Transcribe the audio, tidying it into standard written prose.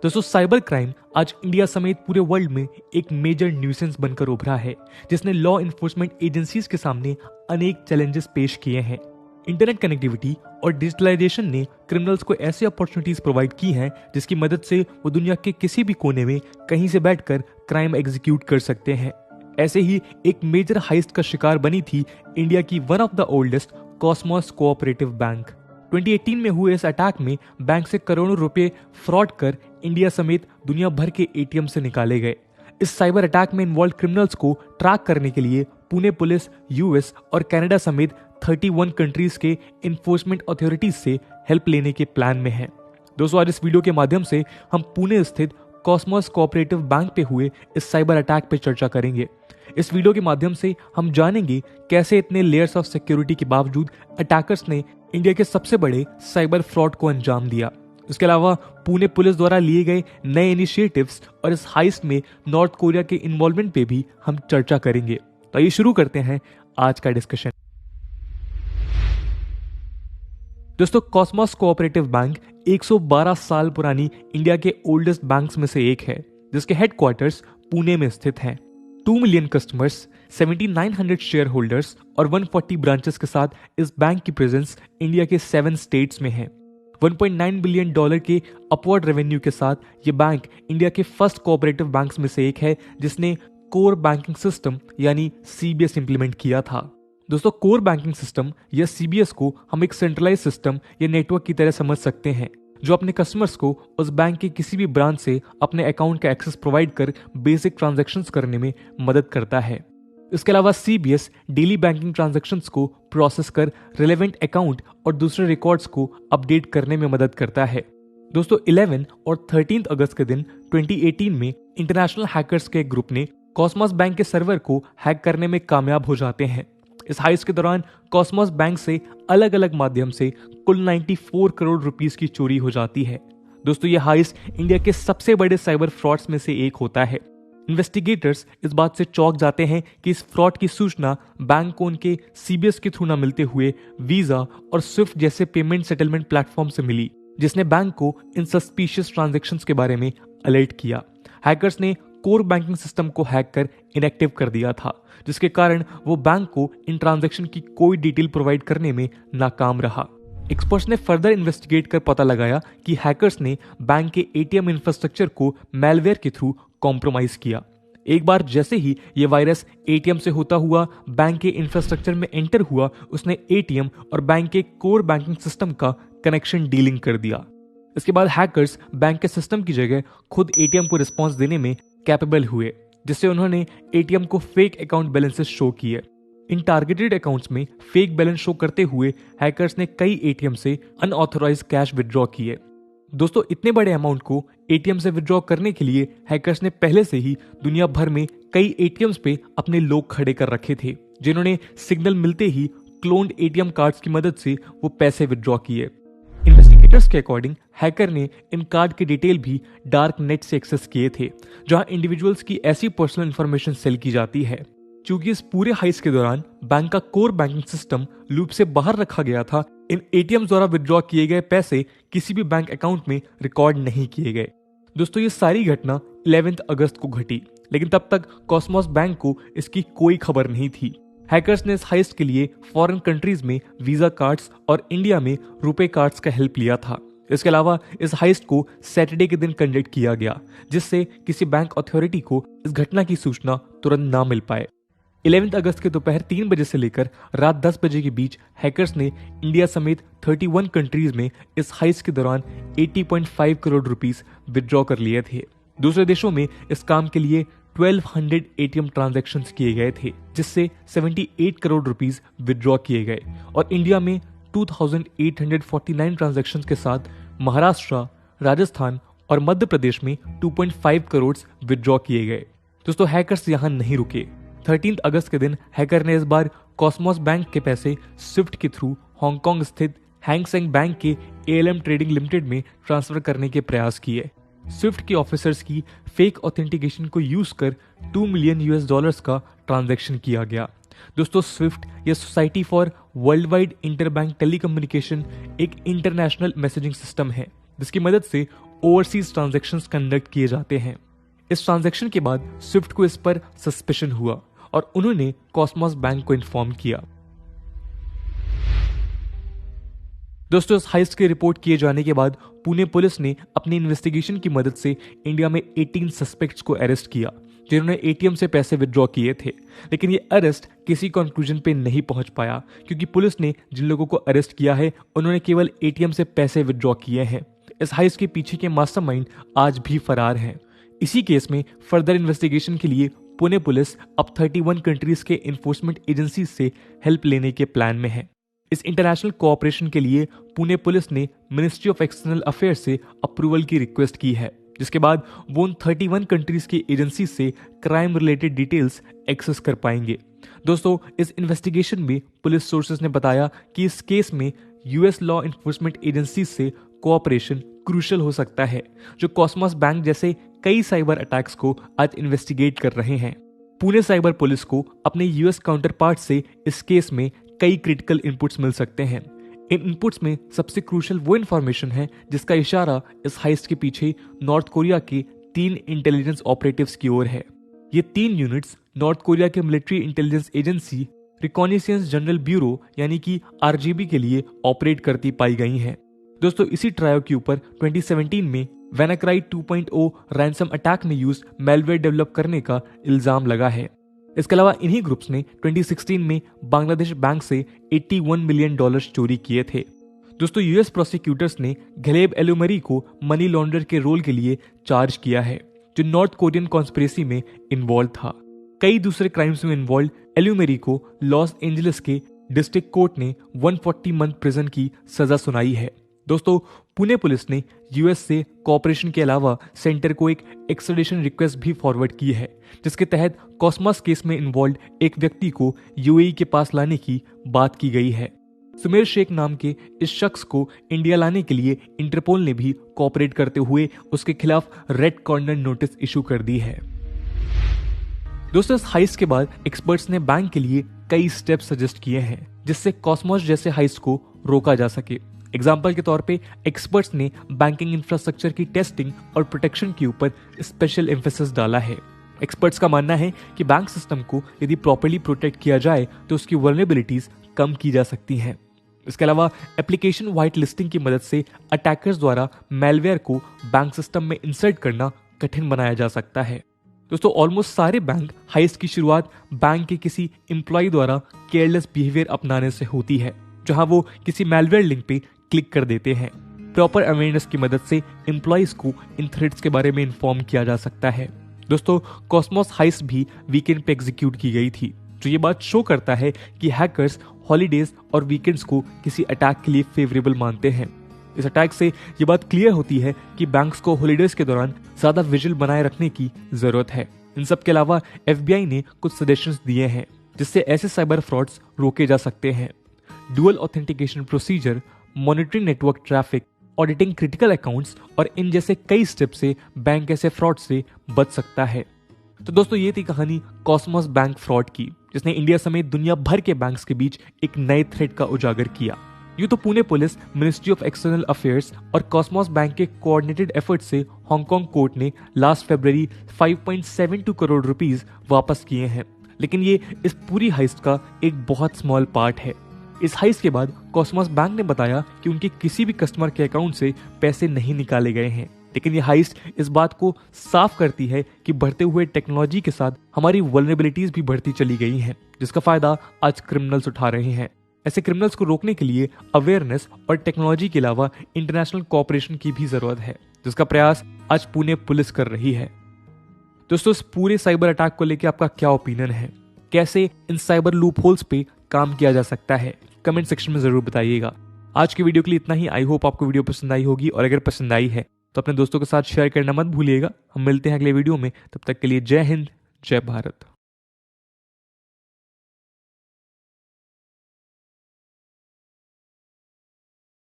दोस्तों cyber crime आज India समेत पूरे वर्ल्ड में एक मेजर न्यूसेंस बनकर उभरा है, जिसने लॉ इन्फोर्समेंट एजेंसीज के सामने अनेक चैलेंजेस पेश किए हैं। इंटरनेट कनेक्टिविटी और डिजिटलाइजेशन ने क्रिमिनल्स को ऐसी अपॉर्चुनिटीज प्रोवाइड की हैं जिसकी मदद से वो दुनिया के किसी भी कोने में कहीं से बैठकर क्राइम एग्जीक्यूट कर सकते हैं। ऐसे ही एक मेजर हाइस्ट का शिकार बनी थी इंडिया की one of the oldest Cosmos cooperative bank. 2018 में हुए इस अटैक में बैंक से करोड़ों रुपए फ्रॉड कर इंडिया समेत दुनिया भर के एटीएम से निकाले गए। इस साइबर अटैक में इन्वॉल्व क्रिमिनल्स को ट्रैक करने के लिए पुणे पुलिस यूएस और कनाडा समेत 31 कंट्रीज के इन्फोर्समेंट अथॉरिटीज से हेल्प लेने के प्लान में है। दोस्तों आज इस वीडियो के माध्यम से हम पुणे स्थित कॉस्मोस कोऑपरेटिव बैंक पे हुए इस साइबर अटैक पे चर्चा करेंगे। इस वीडियो के माध्यम से हम जानेंगे कैसे इतने लेयर्स ऑफ सिक्योरिटी के बावजूद अटैकर्स ने इंडिया के सबसे बड़े साइबर फ्रॉड को अंजाम दिया। इसके अलावा पुणे पुलिस द्वारा लिए गए नए इनिशिएटिव्स और इस हाइस्ट में नॉर्थ कोरिया के इन्वॉल्वमेंट पे भी हम चर्चा करेंगे। तो आइए शुरू करते हैं आज का डिस्कशन। दोस्तों कॉस्मोस कोऑपरेटिव बैंक 112 साल पुरानी इंडिया के ओल्डेस्ट बैंक्स में से एक है, जिसके हेडक्वार्टर्स पुणे में स्थित हैं। 2 मिलियन कस्टमर्स, 7900 शेयर होल्डर्स और 140 ब्रांचेस के साथ इस बैंक की प्रेजेंस इंडिया के 7 स्टेट्स में है। $1.9 बिलियन के अपवर्ड रेवेन्यू के साथ ये बैंक इंडिया के फर्स्ट कोऑपरेटिव बैंक्स में से एक है जिसने कोर बैंकिंग सिस्टम यानी सीबीएस इंप्लीमेंट किया था। दोस्तों कोर बैंकिंग सिस्टम या सीबीएस को हम एक सेंट्रलाइज सिस्टम या नेटवर्क की तरह समझ सकते हैं, जो अपने कस्टमर्स को उस बैंक के किसी भी ब्रांच से अपने अकाउंट का एक्सेस प्रोवाइड कर बेसिक ट्रांजैक्शंस करने में मदद करता है। इसके अलावा सीबीएस डेली बैंकिंग ट्रांजैक्शंस को प्रोसेस कर रिलेवेंट अकाउंट और दूसरे रिकॉर्ड्स को अपडेट करने में मदद करता है। दोस्तों 11 और 13 अगस्त के दिन 2018 में इंटरनेशनल हैकर्स के एक ग्रुप ने कॉस्मोस बैंक के सर्वर को हैक करने में कामयाब हो जाते हैं। इस हाइस्ट के दौरान कॉस्मोस बैंक से अलग अलग माध्यम से कुल 94 करोड़ रुपीस की चोरी हो जाती है। दोस्तों ये हाइस्ट इंडिया के सबसे बड़े साइबर फ्रॉड्स में से एक होता है। इन्वेस्टिगेटर्स इस बात से चौंक जाते हैं कि इस फ्रॉड की सूचना बैंक को उनके सीबीएस के थ्रू न मिलते हुए वीजा और स्विफ्ट जैसे पेमेंट सेटलमेंट प्लेटफॉर्म से मिली, जिसने बैंक को इन सस्पिशियस ट्रांजैक्शंस के बारे में अलर्ट किया। हैकर्स ने कोर बैंकिंग सिस्टम को हैक कर इनएक्टिव कर दिया था, जिसके कारण वो बैंक को इन ट्रांजैक्शन की कोई डिटेल प्रोवाइड करने में नाकाम रहा। एक्सपर्ट्स ने फर्दर इन्वेस्टिगेट कर पता लगाया कि हैकर्स ने बैंक के एटीएम इंफ्रास्ट्रक्चर को मैलवेयर के थ्रू कॉम्प्रोमाइज किया। एक बार जैसे ही ये वायरस एटीएम से होता हुआ बैंक के इंफ्रास्ट्रक्चर में एंटर हुआ, उसने एटीएम और बैंक के कोर बैंकिंग सिस्टम का कनेक्शन डीलिंग कर दिया। इसके बाद हैकर्स बैंक के सिस्टम की जगह खुद एटीएम को रिस्पॉन्स देने में कैपेबल हुए, जिससे उन्होंने एटीएम को फेक अकाउंट बैलेंसेस शो किए। इन टारगेटेड अकाउंट्स में फेक बैलेंस शो करते हुए हैकर्स ने कई एटीएम से अनऑथराइज्ड कैश विड्रॉ किए। दोस्तों इतने बड़े अमाउंट को एटीएम से विड्रॉ करने के लिए हैकर्स ने पहले से ही दुनिया भर में कई एटीएम्स पे अपने लोग खड़े कर रखे थे, जिन्होंने सिग्नल मिलते ही क्लोन्ड एटीएम कार्ड्स की मदद से वो पैसे विड्रॉ किए। इन्वेस्टिगेटर्स के अकॉर्डिंग हैकर ने इन कार्ड के डिटेल भी डार्क नेट से एक्सेस किए थे, जहां इंडिविजुअल्स की ऐसी पर्सनल इंफॉर्मेशन सेल की जाती है। क्योंकि इस पूरे हाइस्ट के दौरान बैंक का कोर बैंकिंग सिस्टम लूप से बाहर रखा गया था, इन एटीएम द्वारा विड्रॉ किए गए पैसे किसी भी बैंक अकाउंट में रिकॉर्ड नहीं किए गए। दोस्तों ये सारी घटना 11 अगस्त को घटी, लेकिन तब तक कॉस्मोस बैंक को इसकी कोई खबर नहीं थी। हैकर्स ने इस हाइस्ट के लिए फॉरेन कंट्रीज में वीजा कार्ड्स और इंडिया में रुपे कार्ड्स का हेल्प लिया था। इसके अलावा इस हाइस्ट को सैटरडे के दिन कंडक्ट किया गया, जिससे किसी बैंक अथॉरिटी को इस घटना की सूचना तुरंत ना मिल पाए। 11 अगस्त के दोपहर 3 बजे से लेकर रात 10 बजे के बीच हैकर्स ने इंडिया समेत 31 कंट्रीज में इस हाइस्ट के दौरान 80.5 करोड़ रुपीस विड्रॉ कर लिए थे। दूसरे देशों में इस काम के लिए 1200 एटीएम ट्रांजैक्शंस किए गए थे, जिससे 78 करोड़ रुपीस विड्रॉ किए गए और इंडिया में 2849 ट्रांजैक्शंस के साथ महाराष्ट्र, राजस्थान और मध्य प्रदेश में 2.5 करोड़ विड्रॉ किए गए। दोस्तों हैकर्स यहां नहीं रुके। 13 अगस्त के दिन हैकर ने इस बार कॉस्मोस बैंक के पैसे स्विफ्ट के थ्रू हांगकांग स्थित हैंग सेंग बैंक के एएलएम ट्रेडिंग लिमिटेड में ट्रांसफर करने के प्रयास किए। स्विफ्ट के ऑफिसर्स की फेक ऑथेंटिकेशन को यूज कर $2 मिलियन का ट्रांजैक्शन किया गया। दोस्तों स्विफ्ट या society for world wide interbank telecommunication एक इंटरनेशनल मैसेजिंग सिस्टम है, जिसकी मदद से ओवरसीज ट्रांजैक्शंस कंडक्ट किए जाते हैं। इस ट्रांजैक्शन के बाद स्विफ्ट को इस पर सस्पेशन हुआ और उन्होंने कॉस्मोस बैंक को इन्फॉर्म किया। दोस्तों, इस हाइस्ट की रिपोर्ट किए जाने के बाद पुणे पुलिस ने अपनी इन्वेस्टिगेशन की मदद से इंडिया में 18 सस्पेक्ट्स को अरेस्ट किया जिन्होंने एटीएम से पैसे विड्रॉ किए थे। लेकिन ये अरेस्ट किसी कंक्लूजन पे नहीं पहुंच पाया क्योंकि पुलिस ने जिन लोगों को अरेस्ट किया है उन्होंने केवल एटीएम से पैसे विड्रॉ किए हैं। इस हाइस्ट के पीछे के मास्टरमाइंड आज भी फरार हैं। इसी केस में फर्दर इन्वेस्टिगेशन के लिए पुणे पुलिस अब 31 कंट्रीज के इन्फोर्समेंट एजेंसी से हेल्प लेने के प्लान में है। इस इंटरनेशनल कोऑपरेशन के लिए पुणे पुलिस ने मिनिस्ट्री ऑफ एक्सटर्नल अफेयर्स से अप्रूवल की रिक्वेस्ट की है, जिसके बाद वो उन 31 कंट्रीज की एजेंसी से क्राइम रिलेटेड डिटेल्स एक्सेस कर पाएंगे। दोस्तों, इस इन्वेस्टिगेशन में पुलिस सोर्सेज ने बताया कि इस केस में यूएस लॉ इन्फोर्समेंट एजेंसी से कोऑपरेशन क्रूशल हो सकता है, जो कॉस्मोस बैंक जैसे कई साइबर अटैक्स को आज इन्वेस्टिगेट कर रहे हैं। पुणे साइबर पुलिस को अपने यूएस काउंटर पार्ट से इस केस में कई क्रिटिकल इनपुट्स मिल सकते हैं। इन इनपुट्स में सबसे क्रूशल वो इन्फॉर्मेशन है जिसका इशारा इस हाइस्ट के पीछे नॉर्थ कोरिया के 3 इंटेलिजेंस ऑपरेटिव्स की ओर है। ये 3 यूनिट्स नॉर्थ कोरिया के military intelligence agency reconnaissance general bureau यानी कि आरजीबी के लिए ऑपरेट करती पाई गई हैं। दोस्तों, इसी ट्रायो के ऊपर 2017 में WannaCry 2.0 रैंसम अटैक में यूज मेलवेयर डेवलप करने का इल्जाम लगा है। इसके अलावा इन्हीं ग्रुप्स ने 2016 में बांग्लादेश बैंक से $81 मिलियन चोरी किए थे। दोस्तों, यूएस प्रोसिक्यूटर्स ने ग्लेब एलुमरी को मनी लॉन्ड्रर के रोल के लिए चार्ज किया है, जो नॉर्थ कोरियन कॉन्स्पिरेसी में इन्वॉल्व था। कई दूसरे क्राइम्स में इन्वॉल्व एलुमरी को लॉस एंजलिस के डिस्ट्रिक्ट कोर्ट ने 140 मंथ प्रिजन की सजा सुनाई है। दोस्तों, पुणे पुलिस ने यूएस से कोऑपरेशन के अलावा सेंटर को एक एक्सट्रेडिशन रिक्वेस्ट भी फॉरवर्ड की है, जिसके तहत कॉस्मोस केस में इन्वॉल्व एक व्यक्ति को यूएई के पास लाने की बात की गई है। सुमेर शेख नाम के इस शख्स को इंडिया लाने के लिए इंटरपोल ने भी कोऑपरेट करते हुए उसके खिलाफ रेड कॉर्नर नोटिस इशू कर दी है। दोस्तों, इस हाइस्ट के बाद एक्सपर्ट्स ने बैंक के लिए कई स्टेप्स सजेस्ट किए हैं जिससे कॉस्मोस जैसे हाइस्ट को रोका जा सके। एग्जाम्पल के तौर पे एक्सपर्ट्स ने बैंकिंग इंफ्रास्ट्रक्चर की टेस्टिंग और प्रोटेक्शन के ऊपर स्पेशल एम्फेसिस डाला है। एक्सपर्ट्स का मानना है कि बैंक सिस्टम को यदि प्रॉपर्ली प्रोटेक्ट किया जाए तो उसकी वल्नरेबिलिटीज कम की जा सकती हैं। इसके अलावा एप्लीकेशन व्हाइट लिस्टिंग की मदद से अटैकर्स द्वारा मेलवेयर को बैंक सिस्टम में इंसर्ट करना कठिन बनाया जा सकता है। दोस्तों, ऑलमोस्ट सारे बैंक हाइस्ट की शुरुआत बैंक के किसी एम्प्लॉय द्वारा केयरलेस बिहेवियर अपनाने से होती है, जहां वो किसी मेलवेयर लिंक पे क्लिक कर देते हैं। प्रॉपर अवेयरनेस की मदद से एम्प्लॉयज को इन थ्रेट्स के बारे में इन्फॉर्म किया जा सकता है। दोस्तों, कॉस्मोस हाइस्ट भी वीकेंड पे एग्जीक्यूट की गई थी, जो ये बात शो करता है कि हैकर्स हॉलीडेज और वीकेंड्स को किसी अटैक के लिए फेवरेबल मानते हैं। इस अटैक से ये बात क्लियर होती है कि बैंक्स को हॉलीडेज के दौरान ज्यादा विजिल बनाए रखने की जरूरत है। इन सब के अलावा एफबीआई ने कुछ सजेशंस दिए हैं जिससे ऐसे साइबर फ्रॉड्स रोके जा सकते हैं। Dual authentication procedure, monitoring network traffic, auditing critical accounts और इन जैसे कई स्टेप से बैंक ऐसे फ्रॉड से बच सकता है। तो दोस्तों, ये थी कहानी कॉस्मोस बैंक फ्रॉड की, जिसने इंडिया समेत दुनिया भर के बैंक्स के बीच एक नए थ्रेट का उजागर किया। यूं तो Pune police, ministry of external affairs और कॉस्मोस बैंक के कोऑर्डिनेटेड एफर्ट से हांगकांग कोर्ट ने लास्ट फरवरी 5.72 करोड़ रुपीस वापस किए हैं, लेकिन ये इस पूरी हाइस्ट का एक बहुत स्मॉल पार्ट है। इस हाइस्ट के बाद कॉस्मोस बैंक ने बताया कि उनके किसी भी कस्टमर के अकाउंट से पैसे नहीं निकाले गए हैं, लेकिन ये हाइस्ट इस बात को साफ करती है कि बढ़ते हुए टेक्नोलॉजी के साथ हमारी वल्नरेबिलिटीज भी बढ़ती चली गई हैं, जिसका फायदा आज क्रिमिनल्स उठा रहे हैं। ऐसे क्रिमिनल्स को रोकने के लिए अवेयरनेस और टेक्नोलॉजी के अलावा इंटरनेशनल कोऑपरेशन की भी जरूरत है, जिसका प्रयास आज पुणे पुलिस कर रही है। दोस्तों, इस पूरे साइबर अटैक को लेकर आपका क्या ओपिनियन है? कैसे इन साइबर लूप होल्स पे काम किया जा सकता है? कमेंट सेक्शन में जरूर बताइएगा। आज की वीडियो के लिए इतना ही। आई होप आपको वीडियो पसंद आई होगी, और अगर पसंद आई है तो अपने दोस्तों के साथ शेयर करना मत भूलिएगा। हम मिलते हैं अगले वीडियो में, तब तक के लिए जय हिंद, जय भारत।